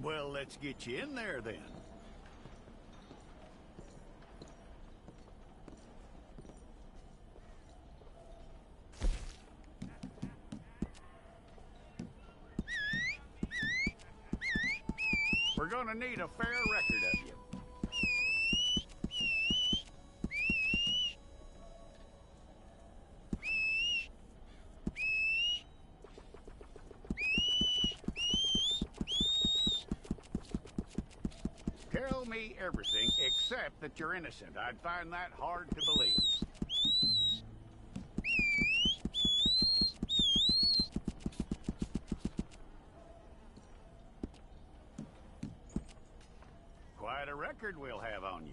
Well, let's get you in there then. We're gonna need a fair record of you. Tell me everything except that you're innocent. I'd find that hard to believe. Quite a record we'll have on you.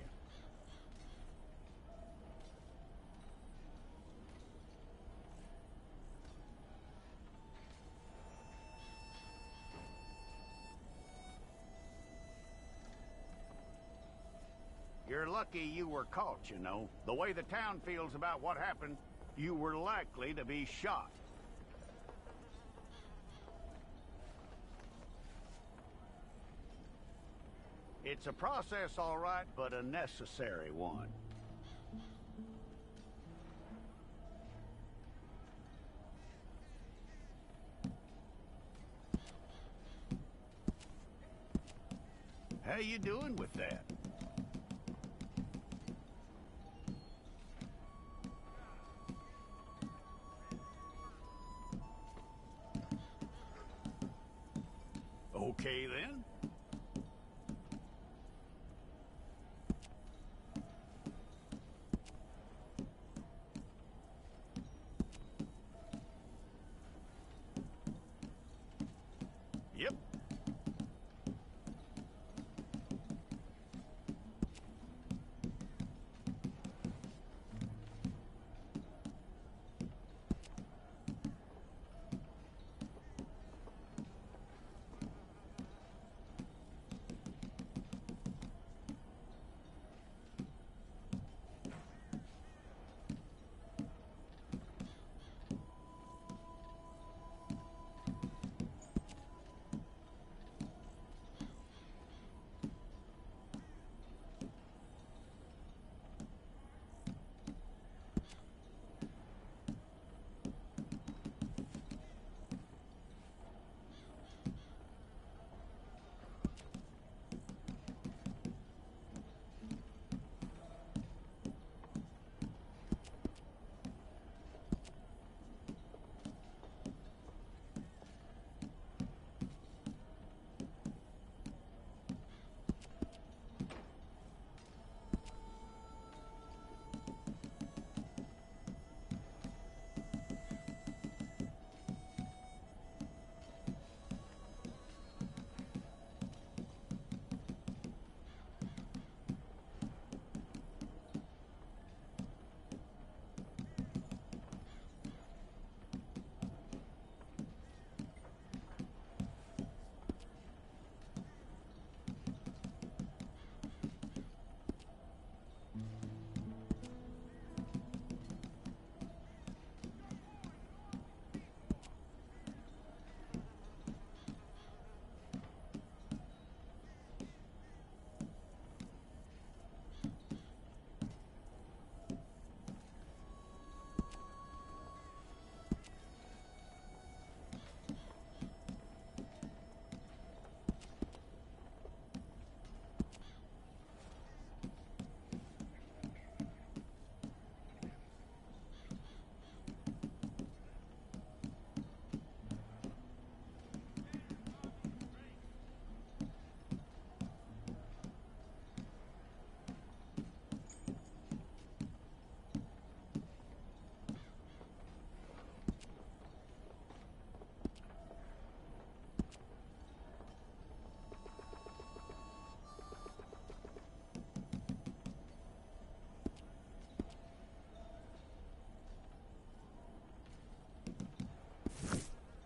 You're lucky you were caught, you know. The way the town feels about what happened, you were likely to be shot. It's a process, all right, but a necessary one. How you doing with that? Okay, then. Yep.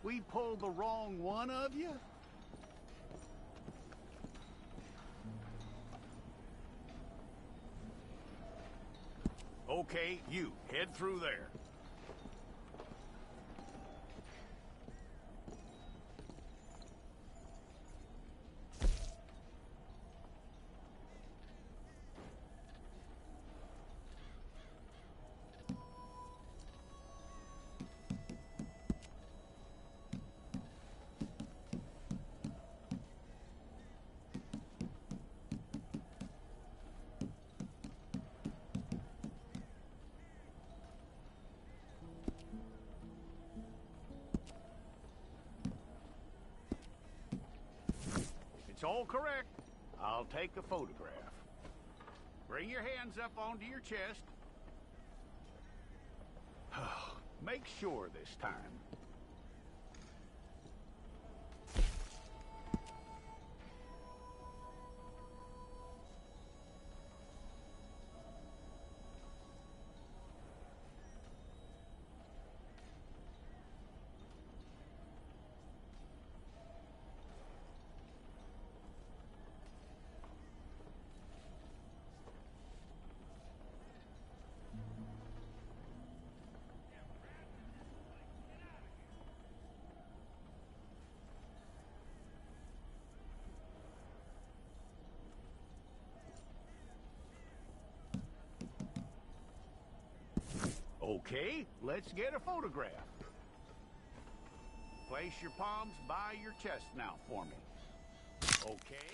We pulled the wrong one of you? Okay, you, head through there. all correct. I'll take a photograph. Bring your hands up onto your chest. Make sure this time. Okay, let's get a photograph. Place your palms by your chest now for me. Okay.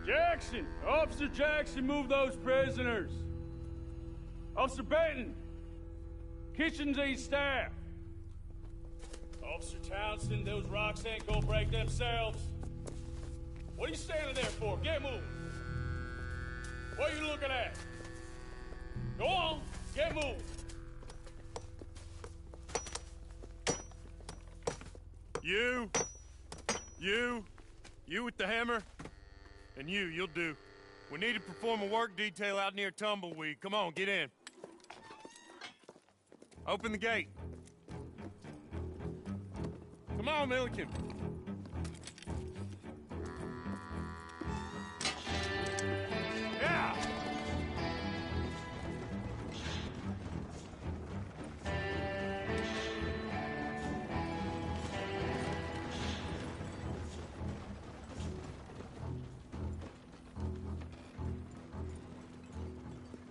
Jackson! Officer Jackson, move those prisoners! Officer Benton! Kitchens aid staff! Officer Townsend, those rocks ain't gonna break themselves. What are you standing there for? Get moving! What are you looking at? Go on, get moving! You with the hammer? And you'll do. We need to perform a work detail out near Tumbleweed. Come on, get in. Open the gate. Come on, Milliken. Yeah!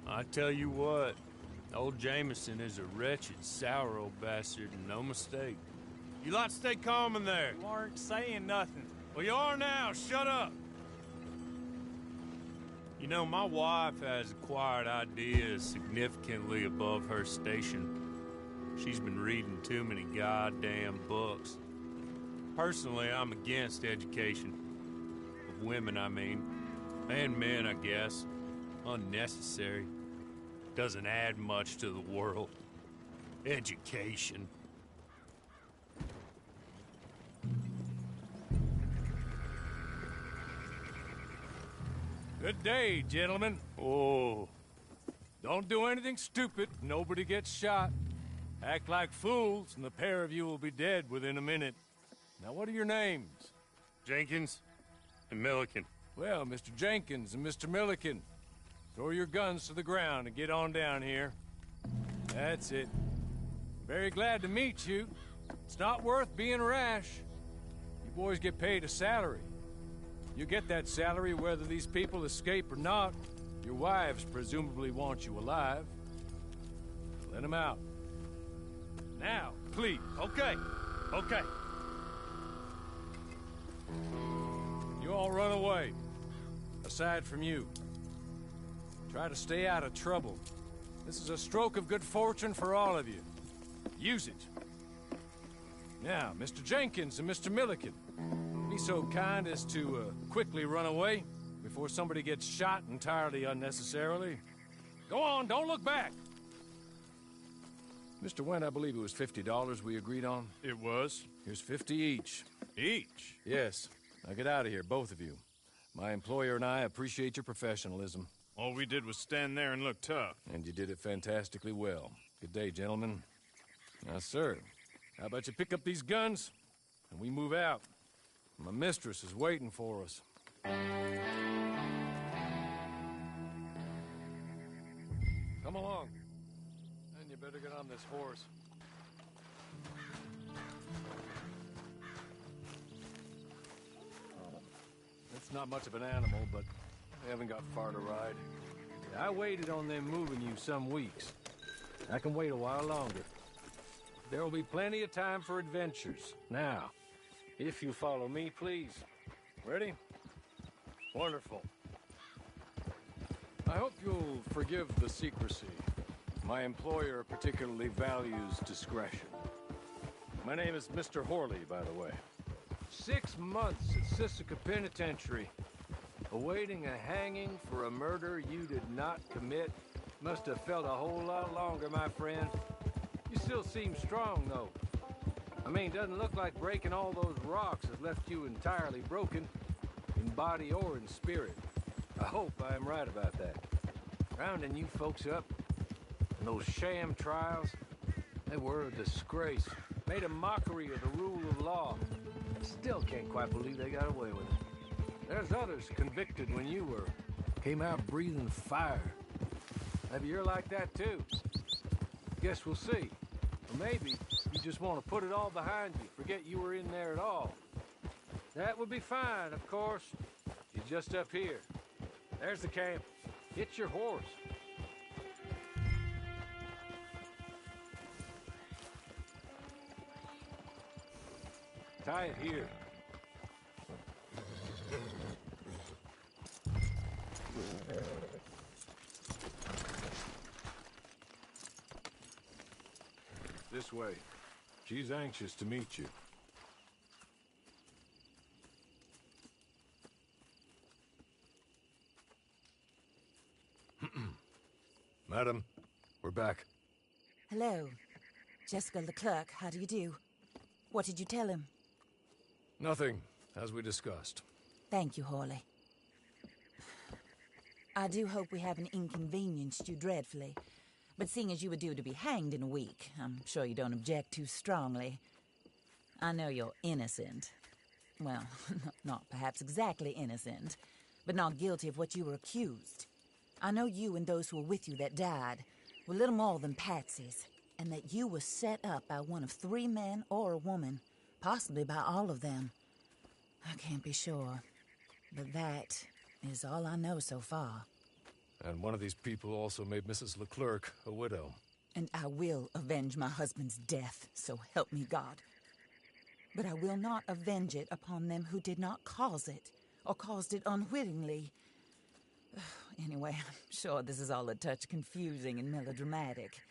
I tell you what, old Jameson is a wretched, sour old bastard, and no mistake. You lot stay calm in there. You aren't saying nothing. Well, you are now. Shut up. You know, my wife has acquired ideas significantly above her station. She's been reading too many goddamn books. Personally, I'm against education. Of women, I mean. And men, I guess. Unnecessary. Doesn't add much to the world. Education. Good day, gentlemen. Oh. Don't do anything stupid. Nobody gets shot. Act like fools, and the pair of you will be dead within a minute. Now, what are your names? Jenkins and Milliken. Well, Mr. Jenkins and Mr. Milliken, throw your guns to the ground and get on down here. That's it. Very glad to meet you. It's not worth being rash. You boys get paid a salary. You get that salary whether these people escape or not. Your wives presumably want you alive. Let them out. Now, please. Okay. You all run away. Aside from you. Try to stay out of trouble. This is a stroke of good fortune for all of you. Use it. Now, Mr. Jenkins and Mr. Milliken, be so kind as to quickly run away before somebody gets shot entirely unnecessarily. Go on, don't look back. Mr. Wendt, I believe it was $50 we agreed on. It was. Here's 50 each. Each? Yes. Now get out of here, both of you. My employer and I appreciate your professionalism. All we did was stand there and look tough. And you did it fantastically well. Good day, gentlemen. Now, sir, how about you pick up these guns? and we move out. My mistress is waiting for us. Come along. And you better get on this horse. It's not much of an animal, but they haven't got far to ride. I waited on them moving you some weeks. I can wait a while longer. There will be plenty of time for adventures. Now, if you follow me, please. Ready? Wonderful. I hope you'll forgive the secrecy. My employer particularly values discretion. My name is Mr. Horley, by the way. 6 months at Sisika Penitentiary, awaiting a hanging for a murder you did not commit. Must have felt a whole lot longer, my friend. You still seem strong, though. I mean, doesn't look like breaking all those rocks has left you entirely broken, in body or in spirit. I hope I am right about that. Rounding you folks up, and those sham trials, they were a disgrace. Made a mockery of the rule of law. Still can't quite believe they got away with it. There's others convicted when you were. Came out breathing fire. Maybe you're like that too. Guess we'll see. Or maybe you just want to put it all behind you, forget you were in there at all. That would be fine, of course. You're just up here. There's the camp. Get your horse. Tie it here. This way. She's anxious to meet you. Madam, we're back. Hello. Jessica Leclerc, how do you do? What did you tell him? Nothing, as we discussed. Thank you, Horley. I do hope we haven't inconvenienced you dreadfully. But seeing as you were due to be hanged in a week, I'm sure you don't object too strongly. I know you're innocent. Well, not perhaps exactly innocent, but not guilty of what you were accused. I know you and those who were with you that died were little more than patsies, and that you were set up by one of 3 men or a woman, possibly by all of them. I can't be sure, but that is all I know so far. And one of these people also made Mrs. Leclerc a widow. And I will avenge my husband's death, so help me God. But I will not avenge it upon them who did not cause it, or caused it unwittingly. Anyway, I'm sure this is all a touch confusing and melodramatic.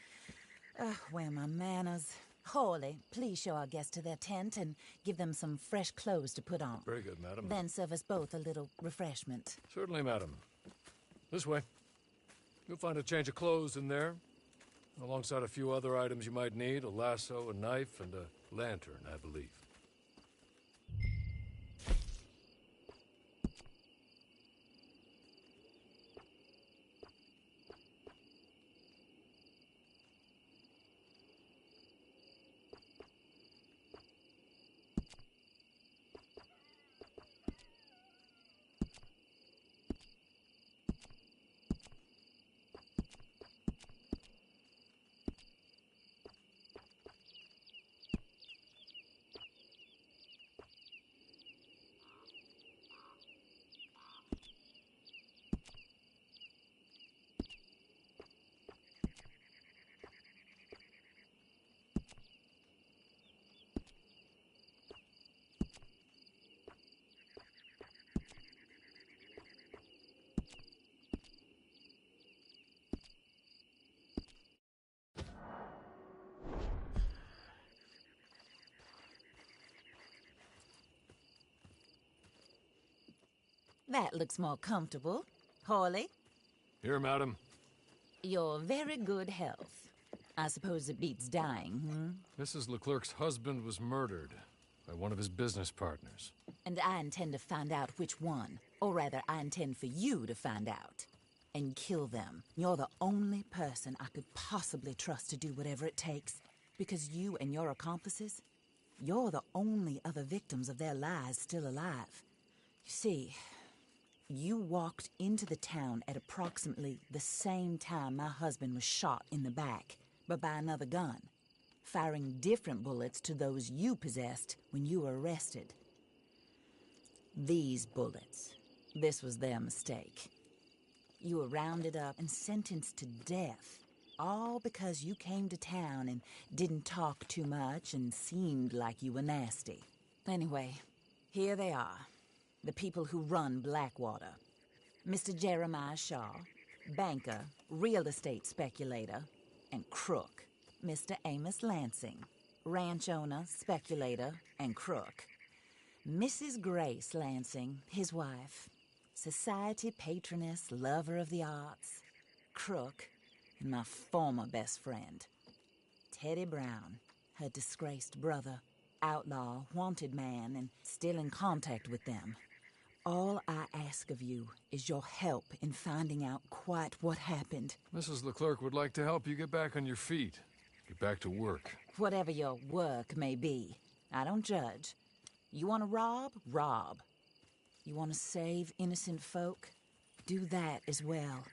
Where are my manners? Horley, please show our guests to their tent and give them some fresh clothes to put on. Very good, madam. Then serve us both a little refreshment. Certainly, madam. This way. You'll find a change of clothes in there, alongside a few other items you might need, a lasso, a knife, and a lantern, I believe. That looks more comfortable. Horley? Here, madam. Your very good health. I suppose it beats dying, Mrs. Leclerc's husband was murdered by one of his business partners. And I intend to find out which one. Or rather, I intend for you to find out. And kill them. You're the only person I could possibly trust to do whatever it takes. Because you and your accomplices, You're the only other victims of their lies still alive. You see, you walked into the town at approximately the same time my husband was shot in the back, but by another gun, firing different bullets to those you possessed when you were arrested. These bullets, this was their mistake. You were rounded up and sentenced to death, all because you came to town and didn't talk too much and seemed like you were nasty. Anyway, here they are, the people who run Blackwater. Mr. Jeremiah Shaw, banker, real estate speculator, and crook. Mr. Amos Lansing, ranch owner, speculator, and crook. Mrs. Grace Lansing, his wife, society patroness, lover of the arts, crook, and my former best friend. Teddy Brown, her disgraced brother, outlaw, wanted man, and still in contact with them. All I ask of you is your help in finding out quite what happened. Mrs. Leclerc would like to help you get back on your feet. Get back to work. Whatever your work may be, I don't judge. You want to rob? Rob. You want to save innocent folk? Do that as well.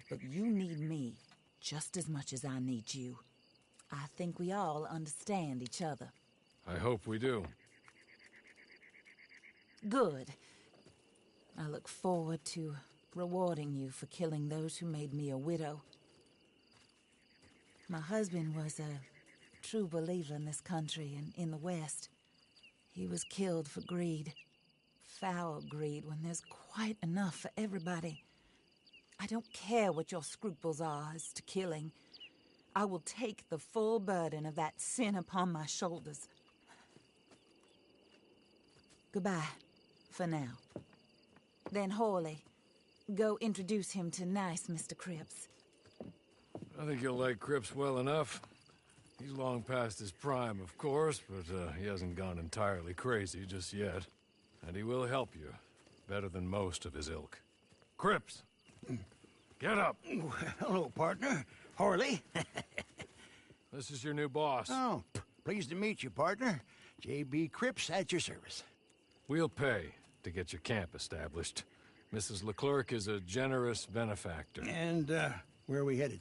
But you need me just as much as I need you. I think we all understand each other. I hope we do. Good. I look forward to rewarding you for killing those who made me a widow. My husband was a true believer in this country and in the West. He was killed for greed. Foul greed when there's quite enough for everybody. I don't care what your scruples are as to killing. I will take the full burden of that sin upon my shoulders. Goodbye, for now. Then, Hawley, go introduce him to nice Mr. Cripps. I think you'll like Cripps well enough. He's long past his prime, of course, but he hasn't gone entirely crazy just yet. And he will help you, better than most of his ilk. Cripps! Get up! Hello, partner. Harley. This is your new boss. Oh, pleased to meet you, partner. J.B. Cripps at your service. We'll pay to get your camp established. Mrs. Leclerc is a generous benefactor. And, where are we headed?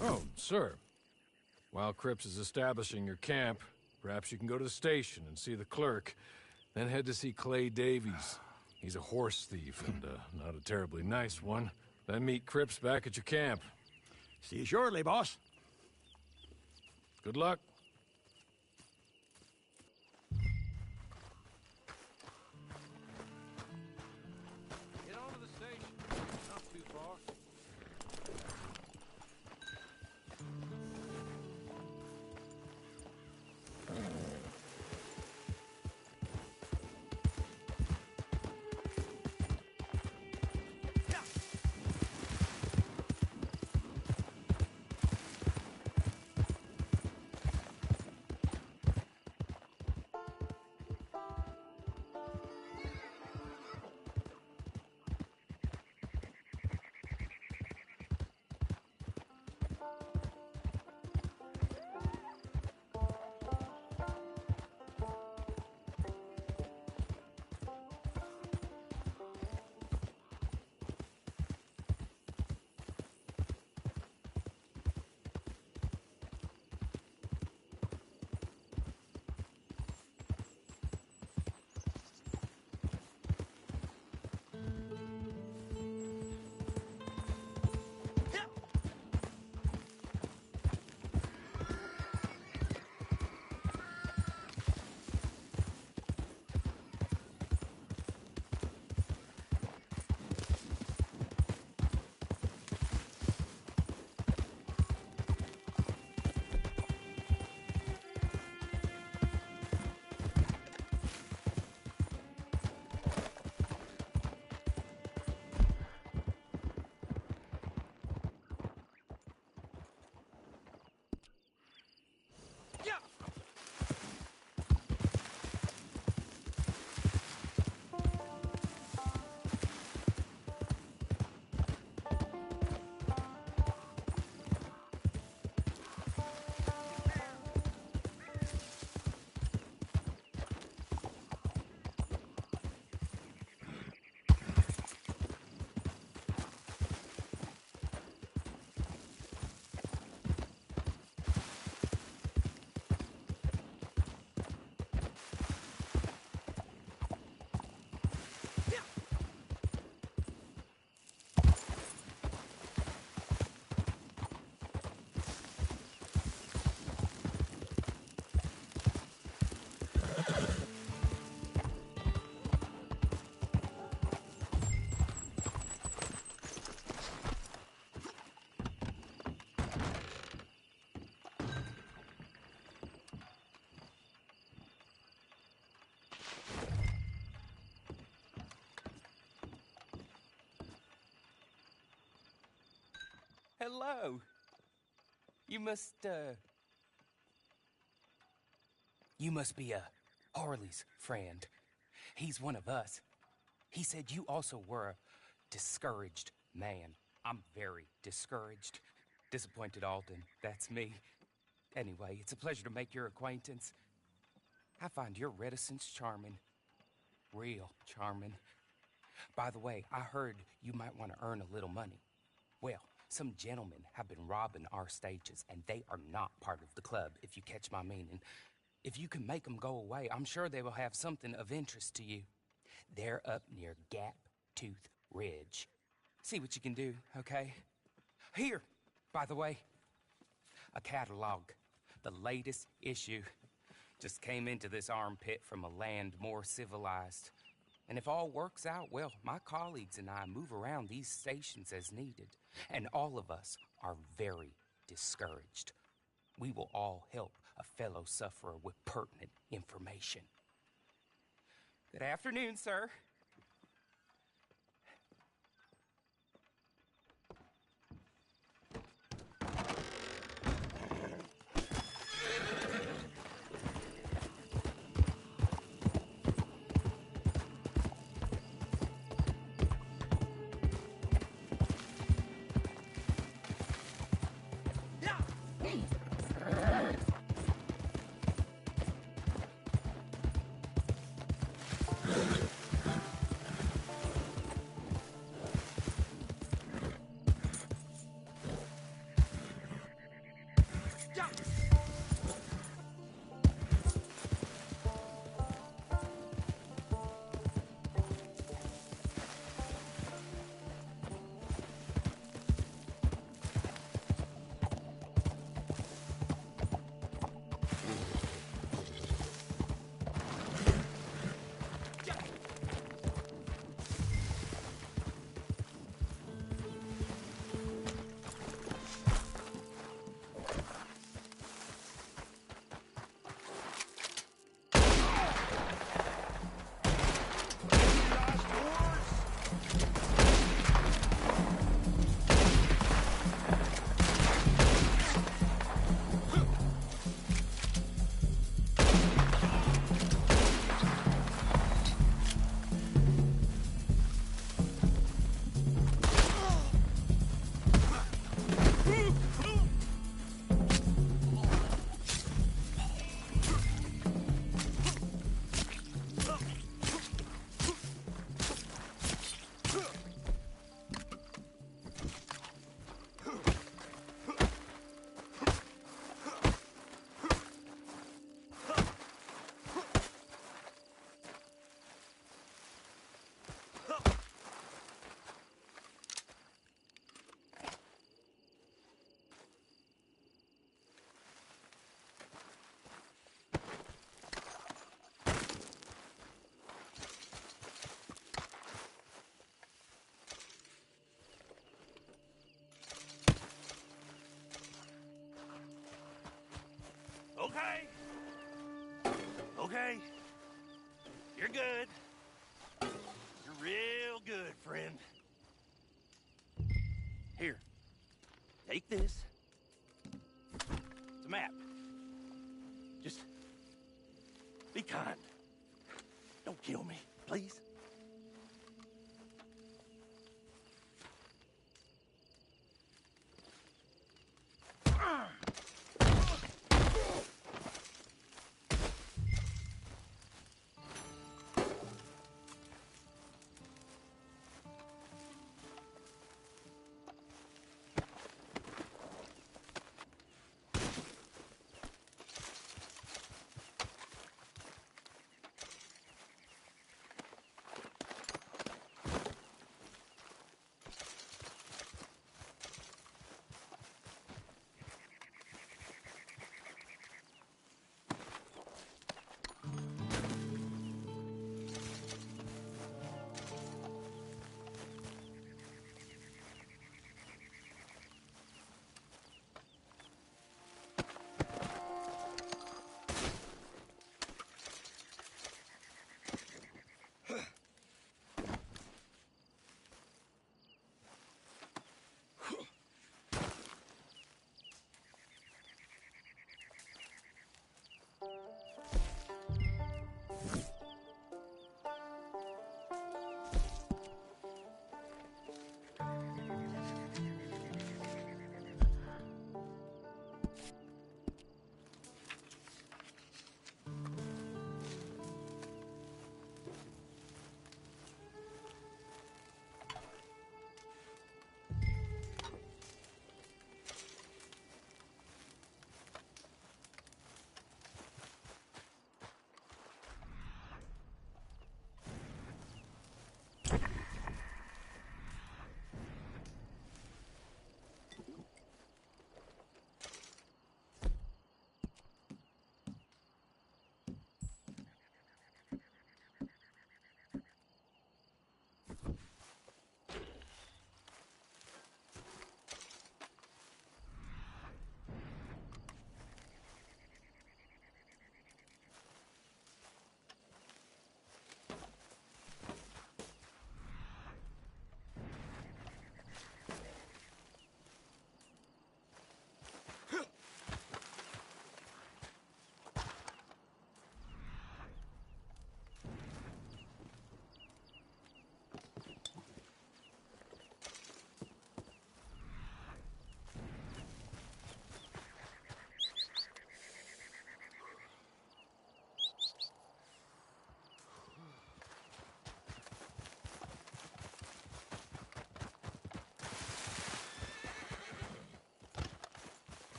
Oh, sir. While Cripps is establishing your camp, perhaps you can go to the station and see the clerk, then head to see Clay Davies. He's a horse thief, and not a terribly nice one. Then meet Cripps back at your camp. See you shortly, boss. Good luck. Get on to the station. Not too far. hello. You must be Harley's friend. He's one of us. He said you also were a discouraged man. I'm very discouraged. Disappointed Alden, that's me. Anyway, it's a pleasure to make your acquaintance. I find your reticence charming. Real charming. By the way, I heard you might want to earn a little money. Well, some gentlemen have been robbing our stages, and they are not part of the club, if you catch my meaning. If you can make them go away, I'm sure they will have something of interest to you. They're up near Gap Tooth Ridge. See what you can do, okay? Here, by the way, a catalog. The latest issue. Just came into this armpit from a land more civilized. And if all works out, well, my colleagues and I move around these stations as needed. And all of us are very discouraged. We will all help a fellow sufferer with pertinent information. Good afternoon, sir. Okay. You're good. You're real good, friend. Here. Take this. It's a map. Just be kind. Don't kill me, please.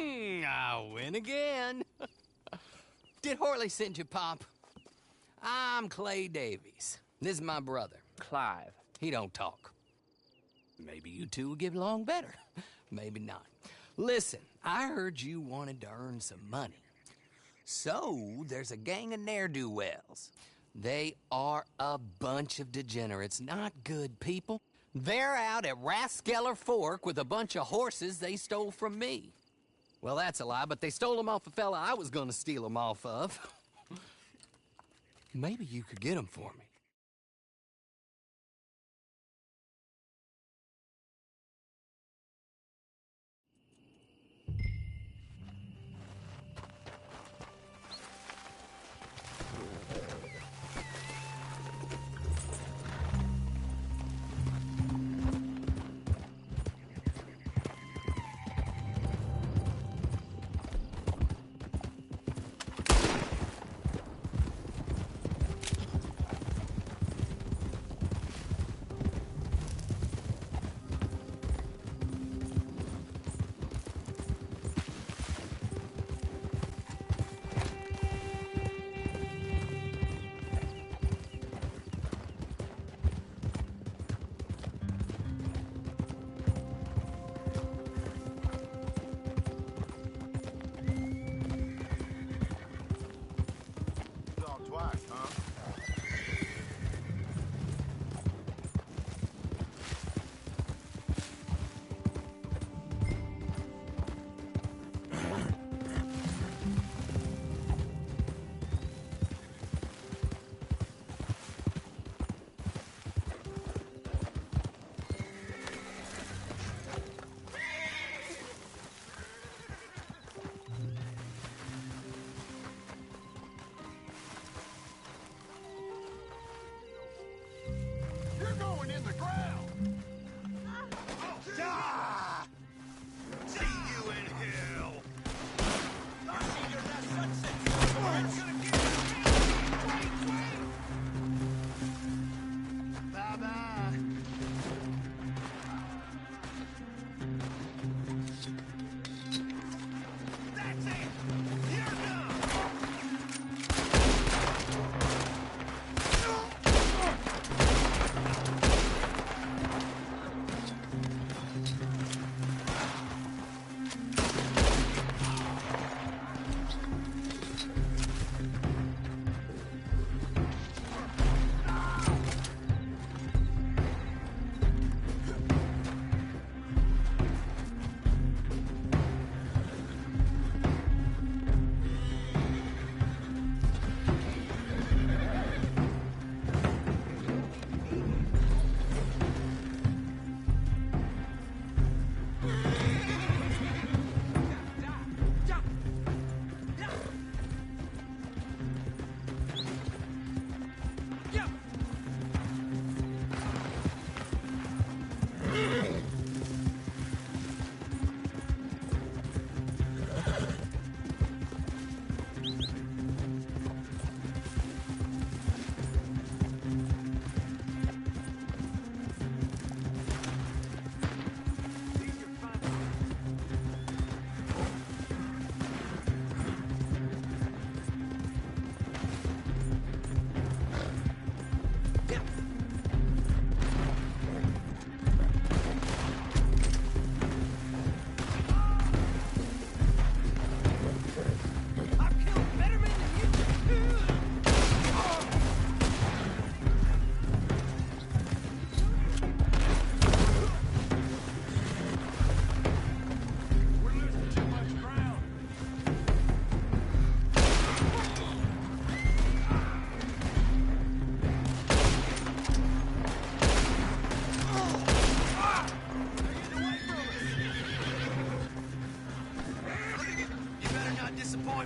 I win again. Did Horley send you, Pop? I'm Clay Davies. This is my brother, Clive. He don't talk. Maybe you two will get along better. Maybe not. Listen, I heard you wanted to earn some money. So, there's a gang of ne'er-do-wells. They are a bunch of degenerates, not good people. They're out at Raskeller Fork with a bunch of horses they stole from me. Well, that's a lie, but they stole them off a fella I was gonna steal them off of. Maybe you could get them for me.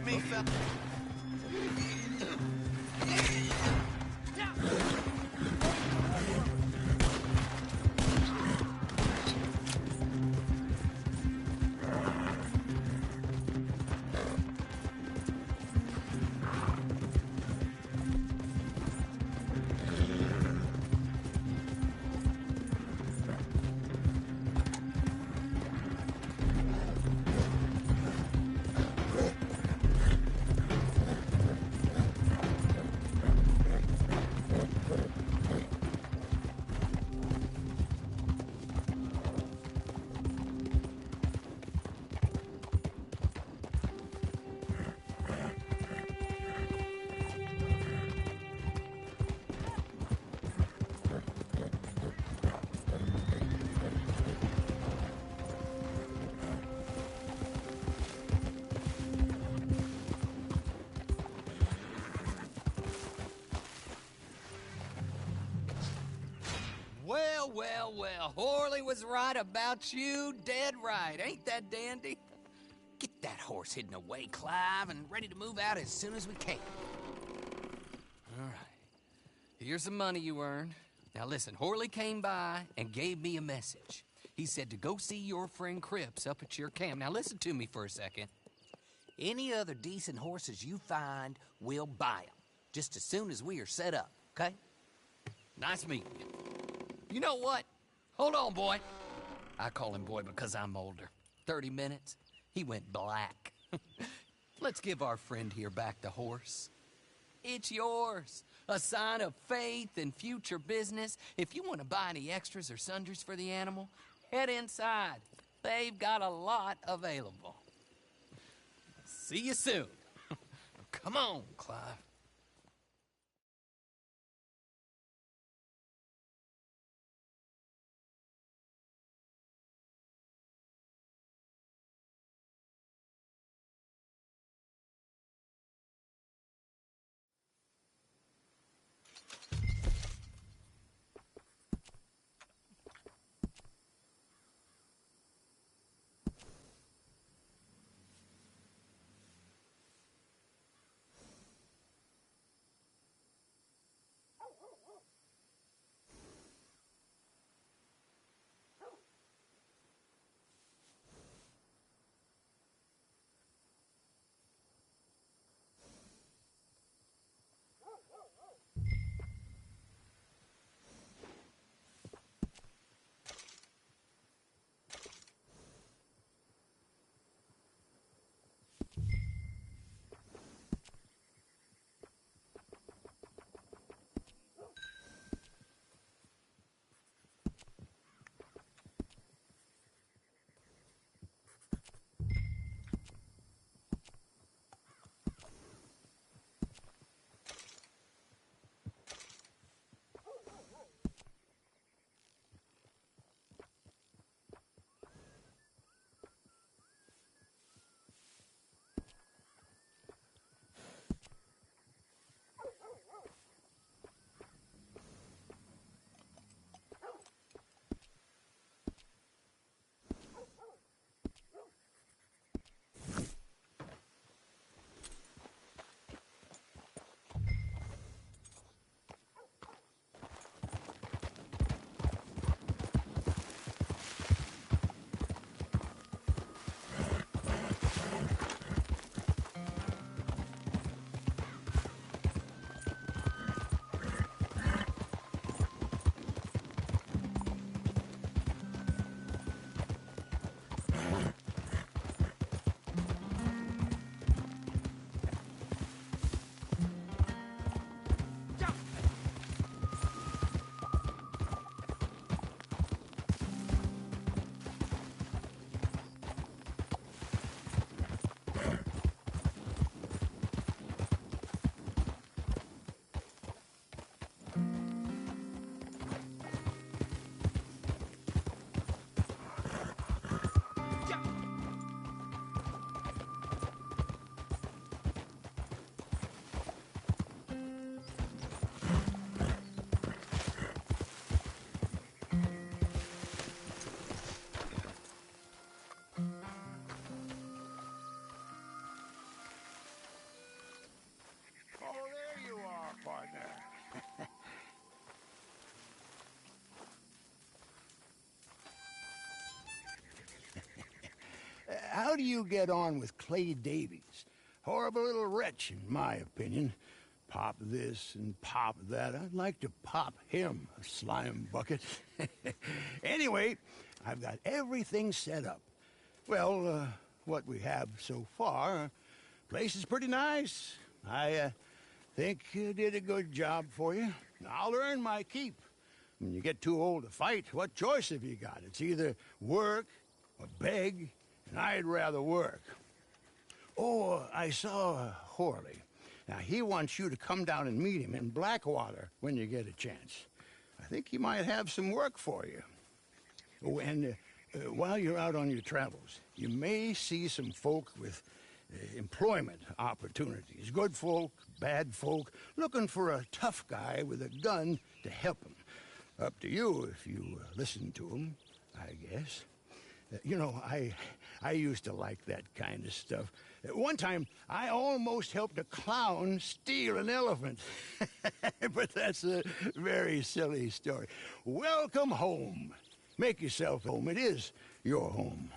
with me, fella. Well, Horley was right about you, dead right. Ain't that dandy? Get that horse hidden away, Clive, and ready to move out as soon as we can. All right. Here's the money you earned. Now listen, Horley came by and gave me a message. He said to go see your friend Cripps up at your camp. Now listen to me for a second. Any other decent horses you find, we'll buy them. Just as soon as we are set up, okay? Nice meeting you. You know what? Hold on, boy. I call him boy because I'm older. 30 minutes, he went black. Let's give our friend here back the horse. It's yours. A sign of faith and future business. If you want to buy any extras or sundries for the animal, head inside. They've got a lot available. See you soon. Come on, Clive. Yeah. how do you get on with Clay Davies? Horrible little wretch, in my opinion. Pop this and pop that. I'd like to pop him, a slime bucket. Anyway, I've got everything set up. Well, what we have so far, place is pretty nice. I think you did a good job for you. I'll earn my keep. When you get too old to fight, what choice have you got? It's either work or beg, and I'd rather work. Oh, I saw Horley. Now, he wants you to come down and meet him in Blackwater when you get a chance. I think he might have some work for you. Oh, and while you're out on your travels, you may see some folk with employment opportunities. Good folk, bad folk, looking for a tough guy with a gun to help them. Up to you if you listen to them, I guess. You know, I used to like that kind of stuff. One time, I almost helped a clown steal an elephant. But that's a very silly story. Welcome home. Make yourself home. It is your home.